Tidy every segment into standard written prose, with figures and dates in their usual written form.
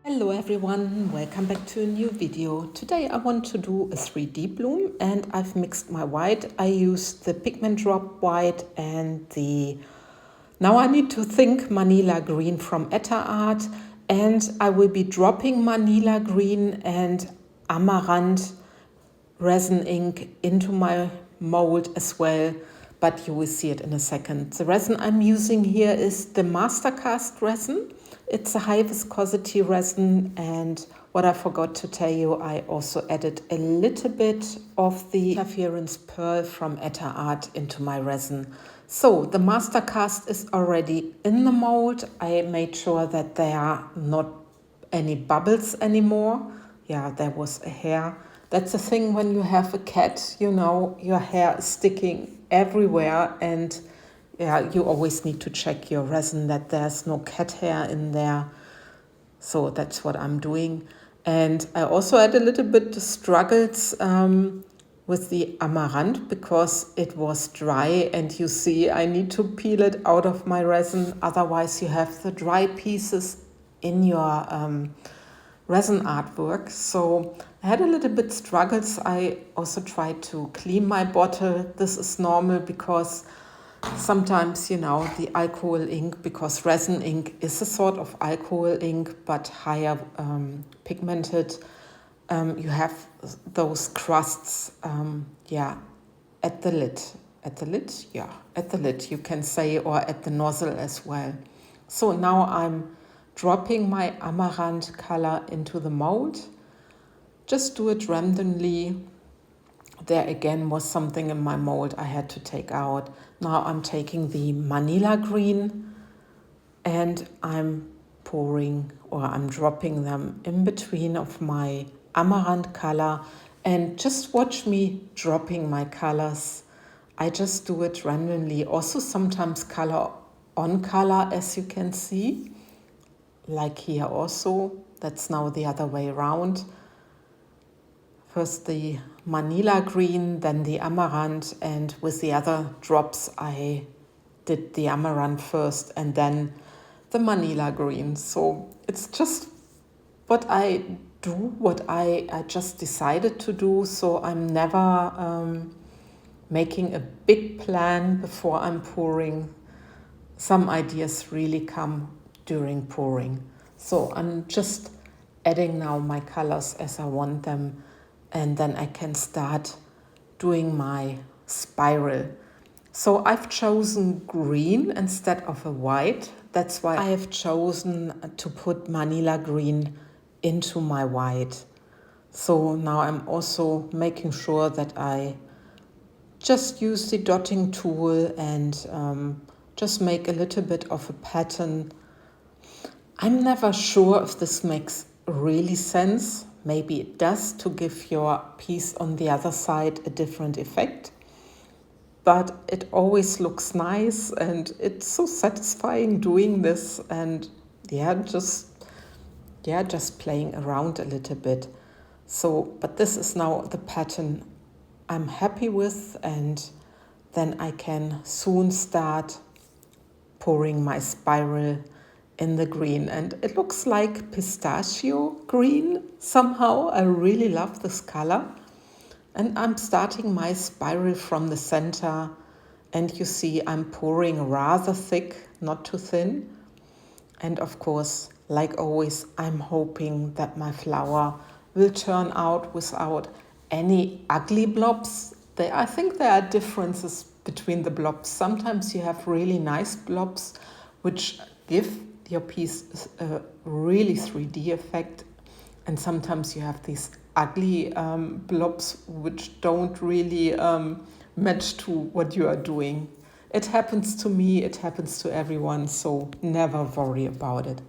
Hello everyone, welcome back to a new video. Today I want to do a 3D bloom and I've mixed my white. I used the Pigment Drop White and now I need to think, Manila Green from Etter Art, and I will be dropping Manila Green and Amaranth resin ink into my mold as well, but you will see it in a second. The resin I'm using here is the Ultracast Resin. It's a high viscosity resin, and what I forgot to tell you, I also added a little bit of the interference pearl from Etter Art into my resin. So the Ultracast is already in the mold. I made sure that there are not any bubbles anymore. Yeah, there was a hair. That's the thing when you have a cat, you know, your hair is sticking everywhere, and yeah, you always need to check your resin that there's no cat hair in there. So that's what I'm doing. And I also had a little bit struggles with the amaranth because it was dry, and you see I need to peel it out of my resin. Otherwise you have the dry pieces in your resin artwork. So I had a little bit struggles. I also tried to clean my bottle. This is normal because sometimes, you know, the alcohol ink, because resin ink is a sort of alcohol ink but higher pigmented, you have those crusts, at the lid. At the lid? Yeah, at the lid, you can say, or at the nozzle as well. So now I'm dropping my amaranth color into the mold. Just do it randomly. There again was something in my mold I had to take out. Now I'm taking the Manila Green and I'm pouring, or I'm dropping them in between of my amaranth color, and just watch me dropping my colors. I just do it randomly. Also sometimes color on color, as you can see, like here also. That's now the other way around. First the Manila Green, then the Amaranth, and with the other drops I did the Amaranth first and then the Manila Green. So it's just what I do, what I just decided to do. So I'm never making a big plan before I'm pouring. Some ideas really come during pouring. So I'm just adding now my colors as I want them, and then I can start doing my spiral. So I've chosen green instead of a white. That's why I have chosen to put Manila Green into my white. So now I'm also making sure that I just use the dotting tool and just make a little bit of a pattern. I'm never sure if this makes really sense. Maybe it does, to give your piece on the other side a different effect. But it always looks nice, and it's so satisfying doing this, and just playing around a little bit. So, but this is now the pattern I'm happy with, and then I can soon start pouring my spiral in the green, and it looks like pistachio green somehow. I really love this color, and I'm starting my spiral from the center, and you see I'm pouring rather thick, not too thin. And of course, like always, I'm hoping that my flower will turn out without any ugly blobs. I think there are differences between the blobs. Sometimes you have really nice blobs which give your piece a really 3D effect, and sometimes you have these ugly blobs which don't really match to what you are doing. It happens to me, it happens to everyone, so never worry about it.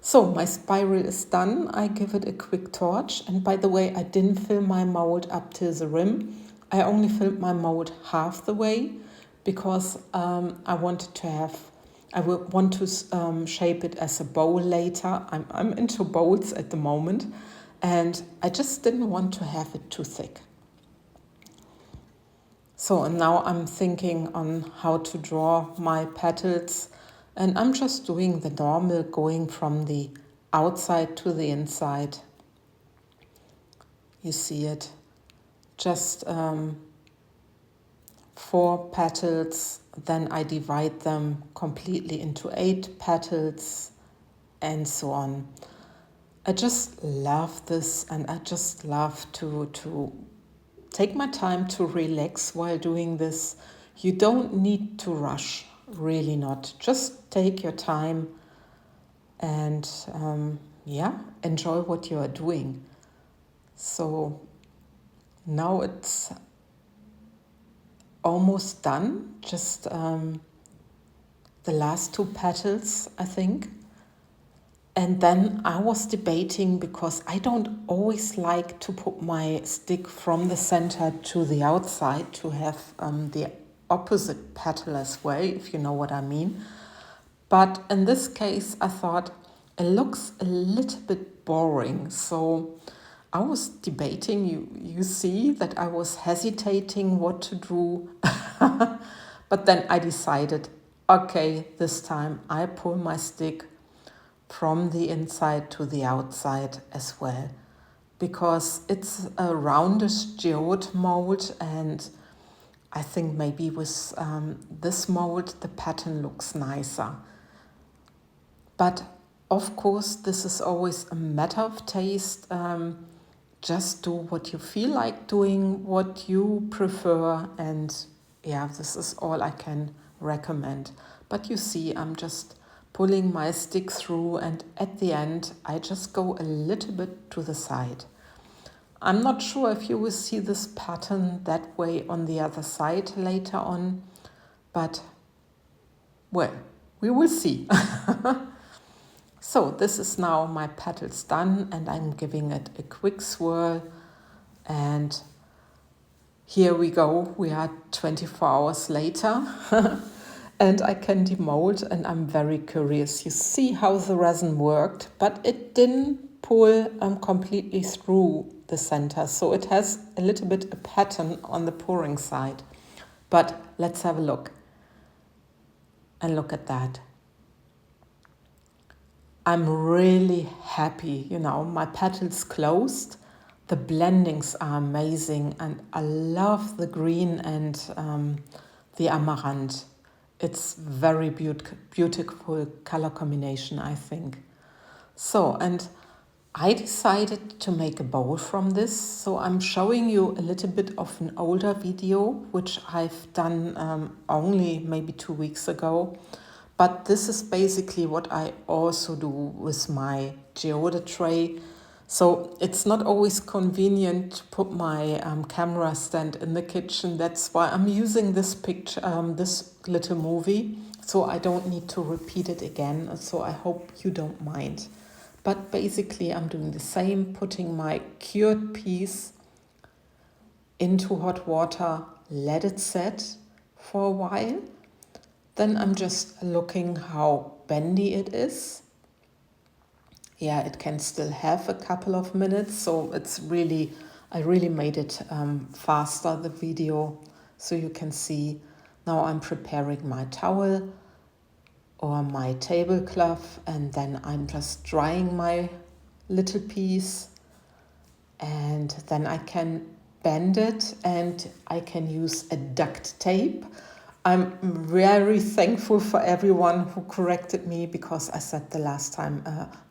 So my spiral is done. I give it a quick torch, and by the way, I didn't fill my mold up till the rim. I only filled my mold half the way because I want to shape it as a bowl later. I'm into bowls at the moment, and I just didn't want to have it too thick. So now I'm thinking on how to draw my petals, and I'm just doing the normal, going from the outside to the inside. You see it. Just 4 petals, then I divide them completely into 8 petals, and so on. I just love this, and I just love to take my time to relax while doing this. You don't need to rush, really not. Just take your time and enjoy what you are doing. So now it's almost done, just the last 2 petals, I think. And then I was debating, because I don't always like to put my stick from the center to the outside to have the opposite petal as well, if you know what I mean. But in this case, I thought it looks a little bit boring. So I was debating, you see that I was hesitating what to do. But then I decided, okay, this time I pull my stick from the inside to the outside as well, because it's a roundish geode mold, and I think maybe with this mold the pattern looks nicer. But of course, this is always a matter of taste. Just do what you feel like doing, what you prefer, and yeah, this is all I can recommend. But you see, I'm just pulling my stick through, and at the end I just go a little bit to the side. I'm not sure if you will see this pattern that way on the other side later on, but well, we will see. So this is now my petals done, and I'm giving it a quick swirl, and here we go. We are 24 hours later. And I can demold, and I'm very curious. You see how the resin worked, but it didn't pull completely through the center. So it has a little bit a pattern on the pouring side. But let's have a look. And look at that. I'm really happy, my petals closed. The blendings are amazing, and I love the green and the amaranth. It's very beautiful color combination, I think. So, and I decided to make a bowl from this. So I'm showing you a little bit of an older video, which I've done only maybe 2 weeks ago. But this is basically what I also do with my geode tray. So it's not always convenient to put my camera stand in the kitchen. That's why I'm using this picture, this little movie. So I don't need to repeat it again. So I hope you don't mind. But basically I'm doing the same, putting my cured piece into hot water, let it set for a while. Then I'm just looking how bendy it is. Yeah, it can still have a couple of minutes, so I really made it faster, the video, so you can see. Now I'm preparing my towel or my tablecloth, and then I'm just drying my little piece, and then I can bend it, and I can use a duct tape. I'm very thankful for everyone who corrected me, because I said the last time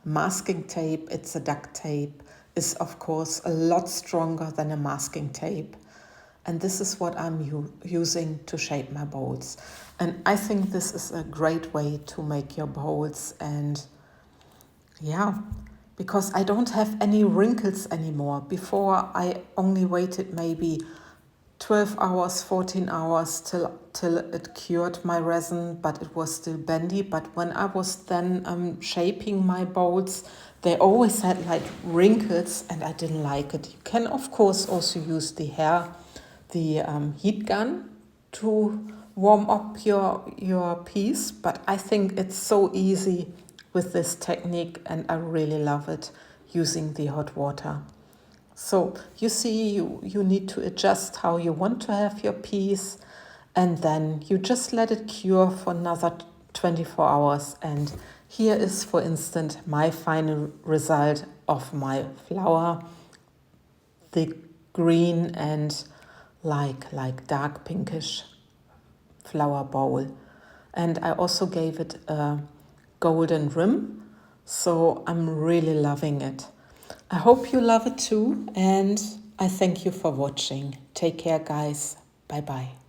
masking tape, it's a duct tape, is of course a lot stronger than a masking tape. And this is what I'm using to shape my bowls. And I think this is a great way to make your bowls. And yeah, because I don't have any wrinkles anymore. Before I only waited maybe 12 hours, 14 hours till it cured my resin, but it was still bendy. But when I was then shaping my bowls, they always had like wrinkles, and I didn't like it. You can of course also use the heat gun to warm up your piece, but I think it's so easy with this technique, and I really love it using the hot water. So you see, you need to adjust how you want to have your piece, and then you just let it cure for another 24 hours. And here is, for instance, my final result of my flower, the green and like dark pinkish flower bowl. And I also gave it a golden rim, so I'm really loving it. I hope you love it too, and I thank you for watching. Take care, guys. Bye bye.